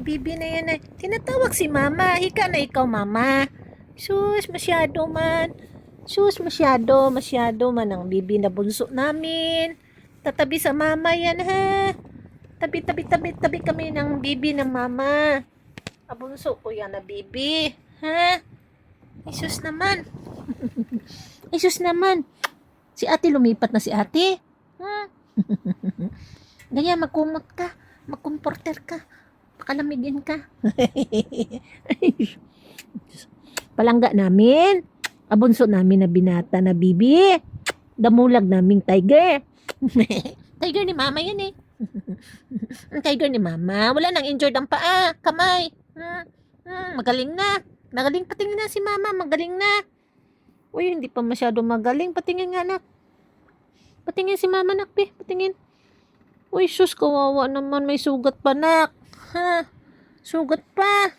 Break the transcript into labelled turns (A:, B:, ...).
A: bibi na yan ay. Tinatawag si mama. Hika na ikaw, mama. Sus, masyado man. Sus, masyado man ang bibi na bunso namin. Tatabi sa mama yan, ha. Tabi kami ng bibi ng mama. Abunso ko yan na bibi. Ha? Isus naman. Isus naman. Si ate lumipat na si ate. Ha? Ganyan, magkumot ka. Magkomporter ka. Pakalamigin ka. Palangga namin. Abunso namin na binata na bibi. Damulag naming tiger. Tiger ni mama yan eh. Tiger ni mama. Wala nang injured ang paa. Kamay. Magaling na. Magaling. Patingin na si mama. Magaling na. Uy, hindi pa masyado magaling. Patingin nga, anak. Patingin si mama, anak. Patingin. Uy, sus, kawawa naman. May sugat pa, anak. Ha? Sugat pa.